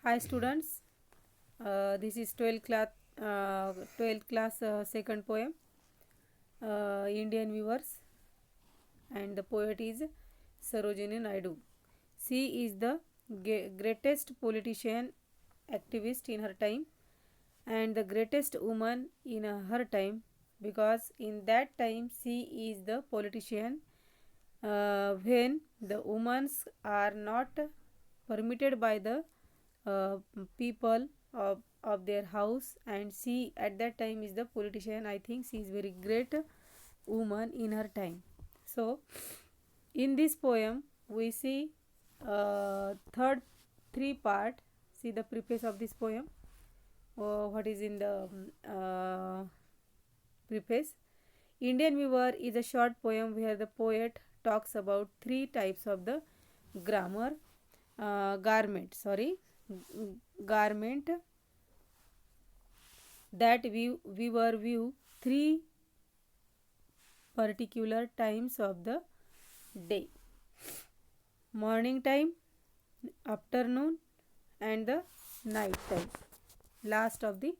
Hi students, this is 12th class second poem, Indian viewers, and the poet is Sarojini Naidu. She is the greatest politician activist in her time and the greatest woman in her time, because in that time she is the politician when the women are not permitted by the uh, people of their house, and she at that time is the politician. I think she is very great woman in her time. So in this poem we see third three part. See the preface of this poem. What is in the preface? Indian Weaver is a short poem where the poet talks about three types of the grammar garment that weaver view three particular times of the day: morning time, afternoon, and the night time, last of the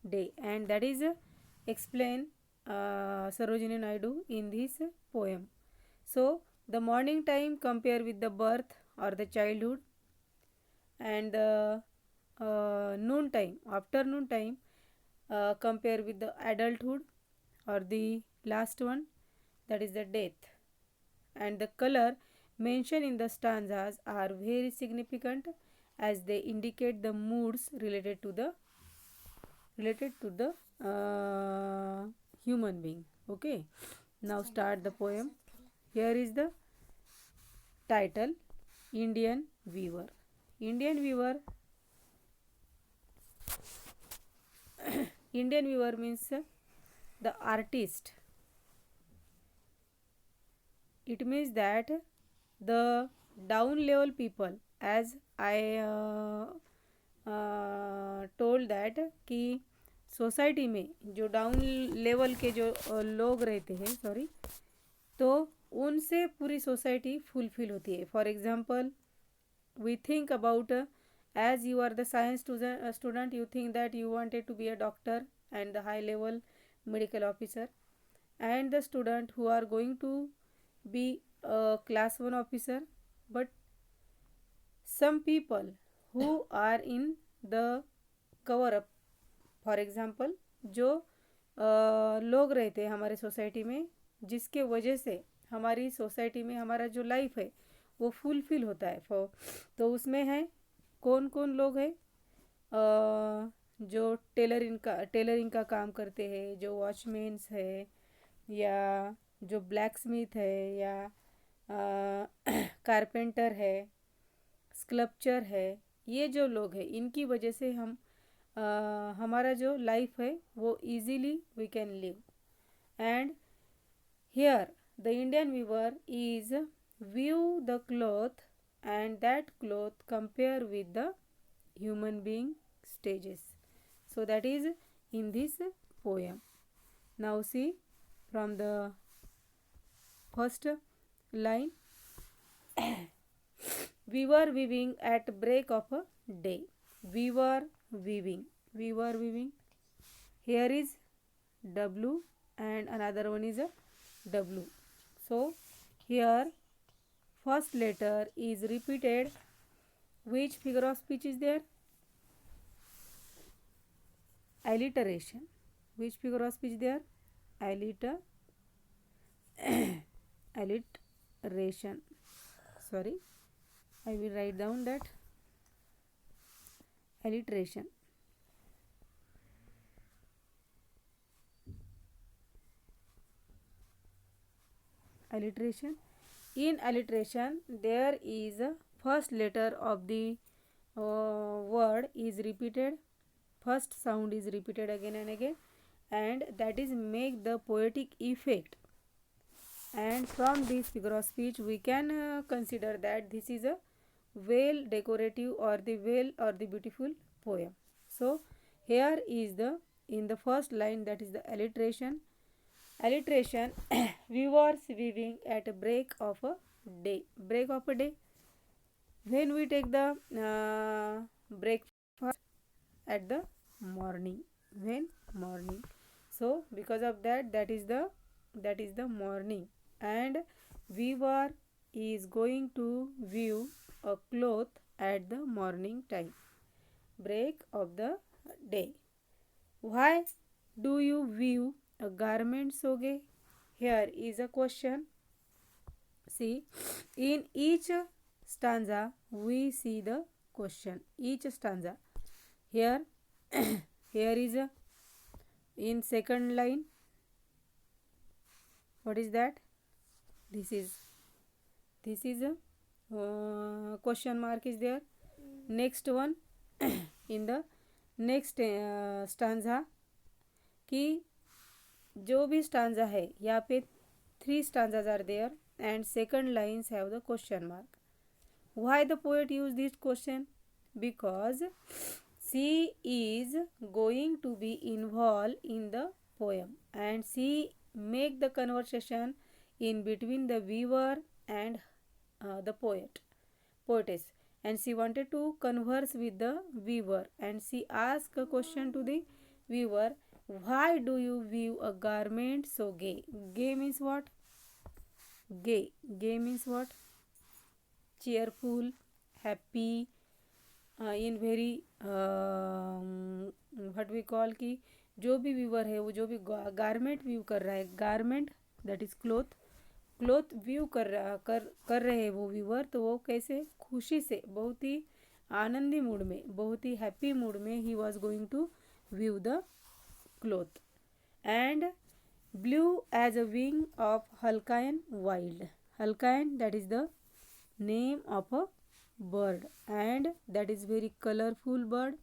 day, and that is explained Sarojini Naidu in this poem. So the morning time compare with the birth or the childhood, and the noon time, afternoon time, compare with the adulthood or the last one, that is the death. And the color mentioned in the stanzas are very significant as they indicate the moods related to the human being. Okay, now start the poem. Here is the title: Indian Weaver. Indian Weaver. Indian Weaver means the artist. It means that the down level people, as I told that कि society में जो down level के जो लोग रहते हैं, sorry, तो उनसे पूरी सोसाइटी फुलफिल होती है. For example, we think about as you are the science student, you think that you wanted to be a doctor and the high level medical officer, and the student who are going to be a class 1 officer. But some people who are in the cover up, for example, जो लोग रहते हैं हमारे society में, जिसके वजह से हमारी सोसाइटी में हमारा जो लाइफ है वो फुलफिल होता है. तो उसमें है कौन कौन लोग हैं? जो टेलरिंग का काम करते हैं, जो वॉचमैन्स है, या जो ब्लैक स्मिथ है, या कारपेंटर है, स्कल्पचर है. ये जो लोग हैं इनकी वजह से हमारा जो लाइफ है वो easily we can live. And here the Indian weaver is view the cloth and that cloth compare with the human being stages. So that is in this poem. Now see from the first line: we were weaving at break of a day. We were weaving. Here is W and another one is a W. So here first letter is repeated. Which figure of speech is there? Alliteration. Which figure of speech there? Alliteration. Sorry, I will write down that. Alliteration. In alliteration, there is a first letter of the word is repeated. First sound is repeated again and again, and that is make the poetic effect. And from this figure of speech, we can consider that this is a well decorative or the beautiful poem. So here is the in the first line, that is the alliteration. Weavers weaving at a break of a day. When we take the break First, at the morning. When? Morning. So because of that, that is the morning. And weaver is going to view a cloth at the morning time, break of the day. Why do you view a garment so gay? Here is a question. See, in each stanza we see the question. Each stanza. Here, here is a in second line. What is that? This is a question mark is there. Next one in the next stanza कि जो भी stanza है यहाँ पे 3 stanzas are there and second lines have the question mark. Why the poet used this question? Because she is going to be involved in the poem and she make the conversation in between the weaver and the poetess, and she wanted to converse with the weaver and she asked a question to the weaver. Why do you weave a garment so gay? Gay means what? Gay means what? Cheerful, happy, in very what we call कि जो भी Weaver है वो जो भी garment view कर रहा है, garment that is cloth view कर रहे हैं वो वीवर, तो वो कैसे खुशी से, बहुत ही आनंदी मूड में, बहुत ही हैप्पी मूड में he was going to view the cloth. And blue as a wing of Halcyon wild. Halcyon, that is the name of a bird and that is very colorful bird.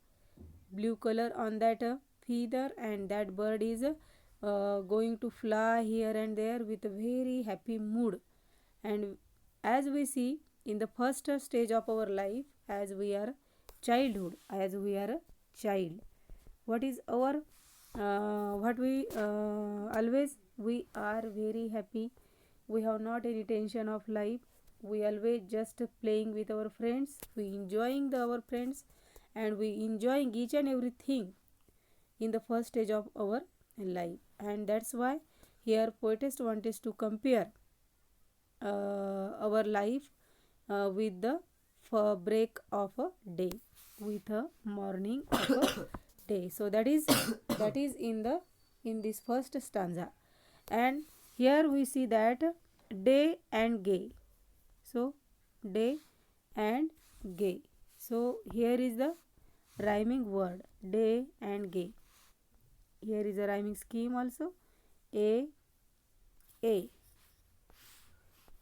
Blue color on that feather, and that bird is going to fly here and there with a very happy mood. And as we see in the first stage of our life, as we are childhood, as we are a child, what is our what we always we are very happy. We have not any tension of life. We always just playing with our friends. We enjoying our friends and we enjoying each and everything in the first stage of our life. And that's why here poetess wants to compare our life with the break of a day, with a morning of a day. So that is in this first stanza. And here we see that day and gay. So day and gay. So here is the rhyming word, day and gay. Here is a rhyming scheme also, a.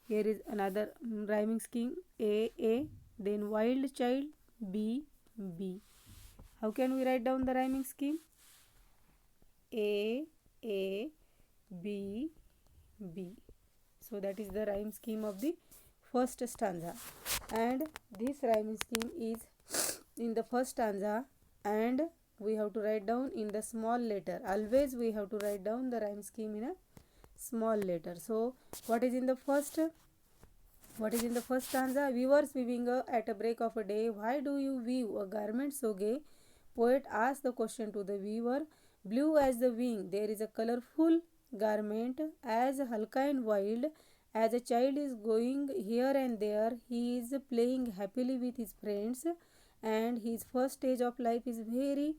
Here is another rhyming scheme, a, then wild child, b. How can we write down the rhyming scheme? A, B. So that is the rhyme scheme of the first stanza. And this rhyming scheme is in the first stanza, and we have to write down in the small letter. Always we have to write down the rhyme scheme in a small letter. So what is in the first stanza? Weavers weaving at a break of a day. Why do you weave a garment so gay? Poet asks the question to the weaver. Blue as the wing, there is a colorful garment as Halcyon wild. As a child is going here and there, he is playing happily with his friends, and his first stage of life is very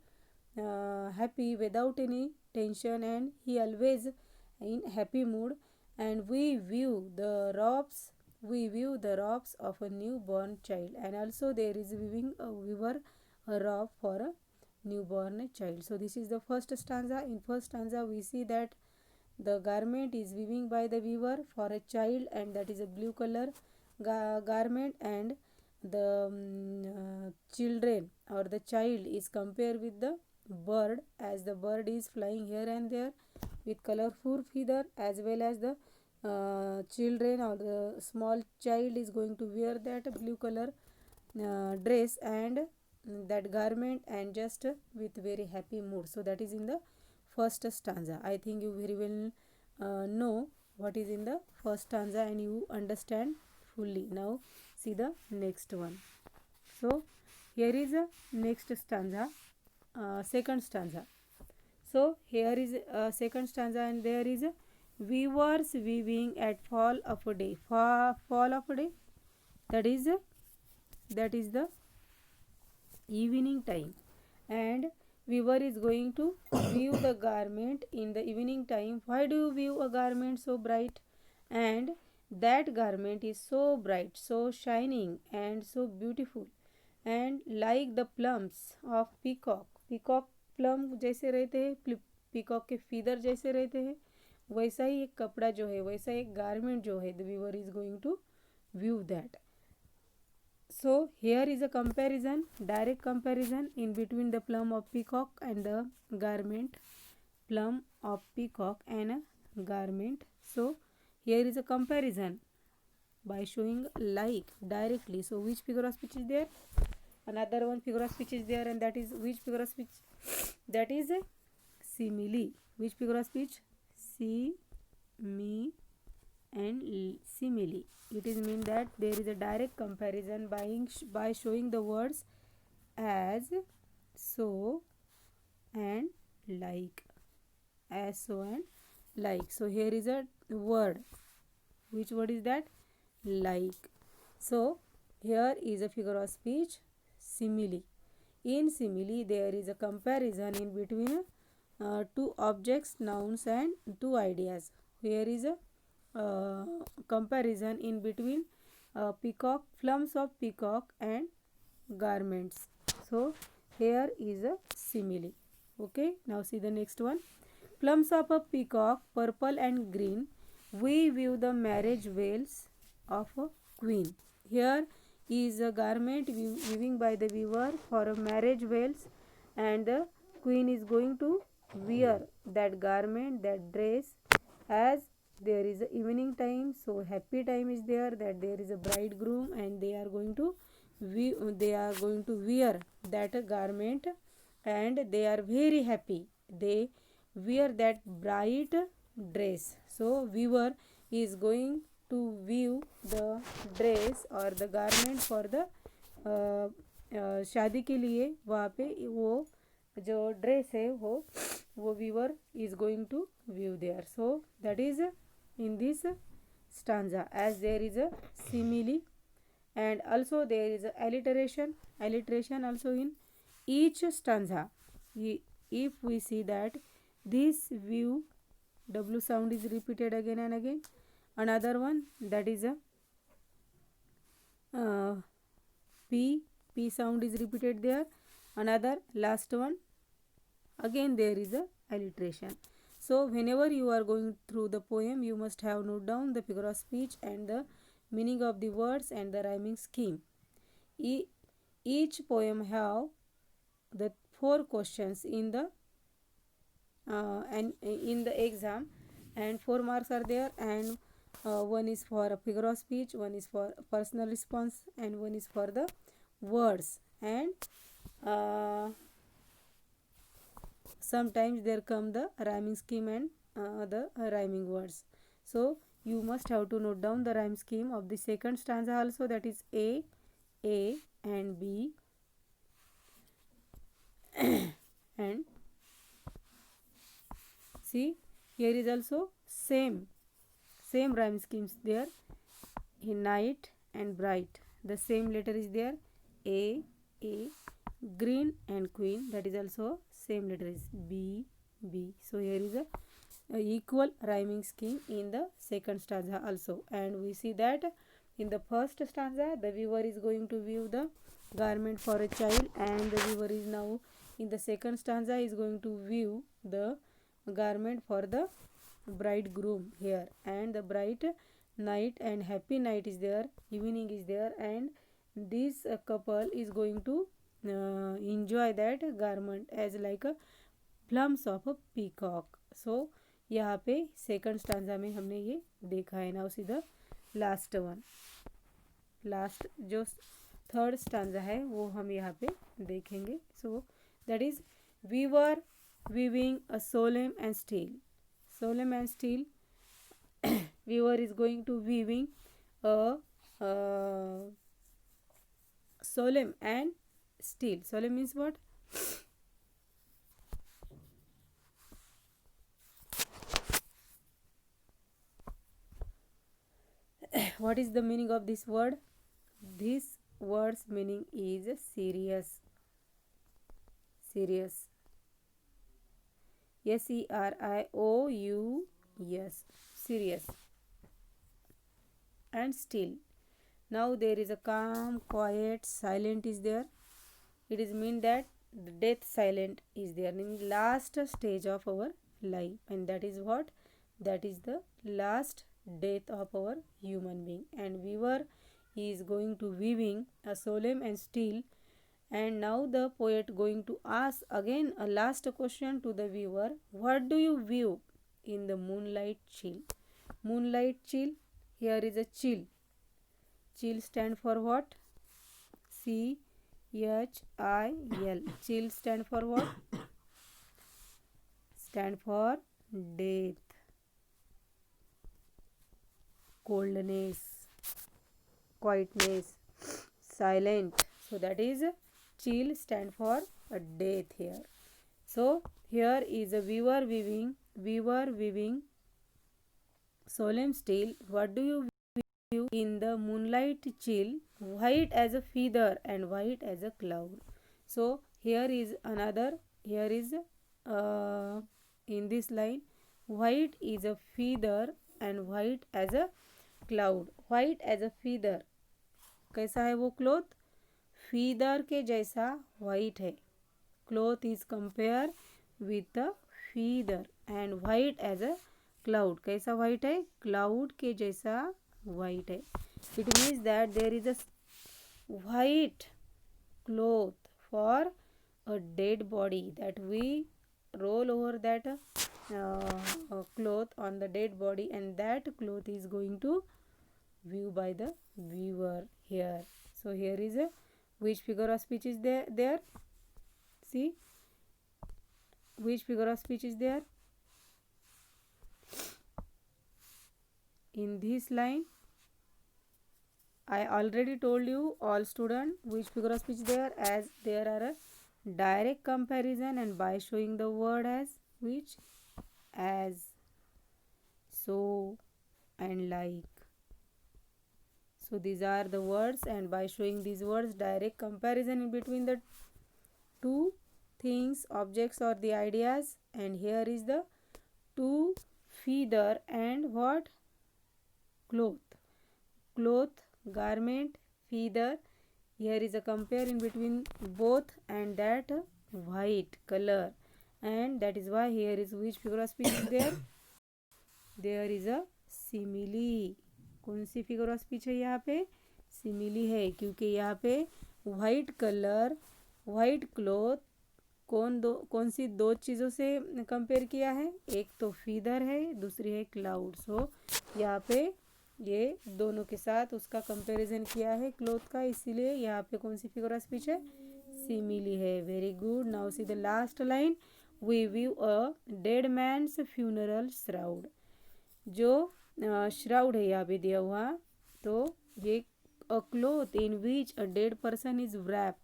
happy without any tension, and he always in happy mood. And we view the robes of a newborn child, and also there is weaving a weaver a robe for a newborn child. So this is the first stanza. In first stanza we see that the garment is weaving by the weaver for a child, and that is a blue color garment, and the children or the child is compared with the bird, as the bird is flying here and there with colorful feather, as well as the children or the small child is going to wear that blue color dress and that garment, and just with very happy mood. So that is in the first stanza. I think you very well know what is in the first stanza and you understand fully. Now see the next one. So here is a next stanza, second stanza. So here is second stanza, and there is a weavers weaving at fall of a day. Fall of a day, that is the evening time, and weaver is going to weave the garment in the evening time. Why do you weave a garment so bright? And that garment is so bright, so shining, and so beautiful, and like the plums of peacock. peacock plum जैसे रहते हैं, peacock के feather जैसे रहते हैं, वैसा ही एक कपड़ा जो है, वैसा एक गारमेंट जो है, the weaver is going to view that. So here is a comparison, direct comparison in between the plum of peacock and the garment, plum of peacock and a garment. So here is a comparison by showing like directly. So which figure of speech is there? Another one figure of speech is there, and that is which figure of speech? That is a simile. Which figure of speech? Me and simile. It is mean that there is a direct comparison by showing the words as, so, and like. As, so, and like. So here is a word. Which word is that? Like. So here is a figure of speech, simile. In simile, there is a comparison in between two objects, nouns, and two ideas. Here is a comparison in between peacock, plums of peacock and garments. So here is a simile. Okay, now see the next one. Plums of a peacock, purple and green, we view the marriage veils of a queen. Here is a garment weaving by the weaver for a marriage veils, and the queen is going to wear that garment, that dress, as there is a evening time, so happy time is there, that there is a bridegroom and they are going to wear that garment, and they are very happy. They wear that bright dress. So weaver is going to weave the dress or the garment for the शादी के लिए. वहाँ पे वो जो dress है वो weaver is going to weave there. So that is in this stanza, as there is a simile, and also there is a alliteration also in each stanza. If we see that this view, W sound is repeated again and again. Another one, that is a P sound is repeated there. Another last one, again there is a alliteration. So whenever you are going through the poem, you must have note down the figure of speech and the meaning of the words and the rhyming scheme. Each poem have the 4 questions in the exam, and 4 marks are there, and one is for a figure of speech, one is for personal response, and one is for the words, and sometimes there come the rhyming scheme and the rhyming words. So you must have to note down the rhyme scheme of the second stanza also, that is A and B and see, here is also same rhyme schemes there. In night and bright, the same letter is there, A. Green and queen, that is also same letter is B. So here is a equal rhyming scheme in the second stanza also. And we see that in the first stanza, the weaver is going to weave the garment for a child, and the weaver is now in the second stanza is going to weave the garment for the bridegroom here, and the bright night and happy night is there, evening is there, and this couple is going to enjoy that garment as like a plums of a peacock. So यहाँ पे second stanza में हमने ये देखा है. Now see the last one, last जो third stanza है वो हम यहाँ पे देखेंगे. So that is weaver weaving a solemn and still weaver is going to weaving a solemn and still. Solemn means what? What is the meaning of this word? This word's meaning is serious. Serious. SERIOUS. Serious. And still. Now there is a calm, quiet, silent is there. It is mean that the death silent is there in the last stage of our life, and that is what? That is the last death of our human being. And viewer is going to viewing a solemn and still. And now the poet going to ask again a last question to the viewer. What do you view in the moonlight chill? Moonlight chill. Here is a chill. Chill stand for what? CHIL. Chill stand for what? Stand for death, coldness, quietness, silent. So that is chill stand for a death here. So here is a viewer viewing solemn still. What do you view in the moonlight chill? White as a feather and white as a cloud. So here is another. Here is in this line, white is a feather and white as a cloud. White as a feather. कैसा है वो cloth? Feather के जैसा white है. Cloth is compared with a feather and white as a cloud. कैसा white है? Cloud के जैसा white है. It means that there is a white cloth for a dead body, that we roll over that cloth on the dead body, and that cloth is going to view by the viewer here. So here is a which figure of speech is there? See, which figure of speech is there in this line? I already told you all student which figure of speech there, as there are a direct comparison and by showing the word as which, as, so and like. So these are the words, and by showing these words, direct comparison in between the two things, objects or the ideas. And here is the two feather and what? Cloth, garment, feather. Here is a compare in between both and that white color, and that is why here is which figure of speech is there? There is a simile. कौन सी figure of speech है यहाँ पे? Simile है, क्योंकि यहाँ पे white colour, white cloth कौन सी दो चीज़ों से कंपेयर किया है? एक तो फीदर है, दूसरी है क्लाउड. सो यहाँ पे ये दोनों के साथ उसका कंपैरिजन किया है क्लॉथ का, इसीलिए यहाँ पे कौन सी फिगर ऑफ स्पीच है? सिमिली है. Very good. Now see the last line. We view a dead man's funeral shroud. जो श्राउड है यहाँ पे दिया हुआ, तो ये a cloth in which a dead person is wrap.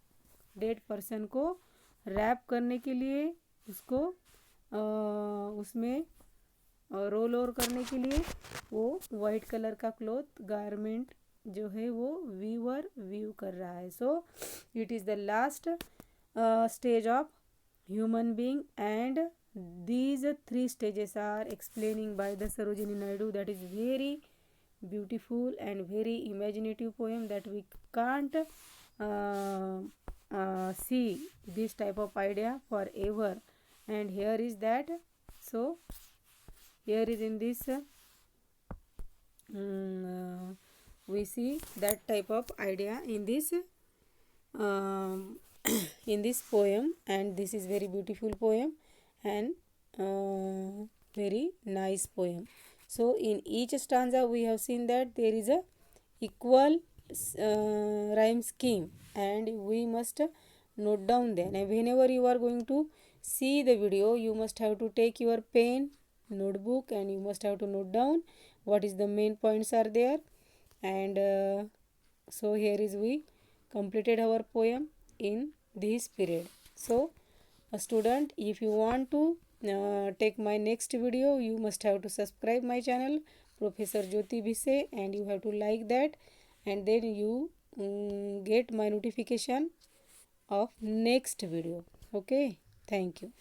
Dead person को रैप करने के लिए, उसको उसमें रोल ओवर करने के लिए वो वाइट कलर का क्लोथ गारमेंट जो है वो व्यूअर व्यू कर रहा है. So it is the last stage of human being, and these three stages are explaining by the Sarojini Naidu. That is very beautiful and very imaginative poem that we can't see this type of idea forever. And here is that. So here is in this we see that type of idea in this in this poem, and this is very beautiful poem and very nice poem. So in each stanza we have seen that there is a equal rhyme scheme, and we must note down them. And whenever you are going to see the video, you must have to take your pen, notebook, and you must have to note down what is the main points are there. And so here is we completed our poem in this period. So a student, if you want to take my next video, you must have to subscribe my channel Professor Jyoti Bhise, and you have to like that, and then you get my notification of next video. Okay, thank you.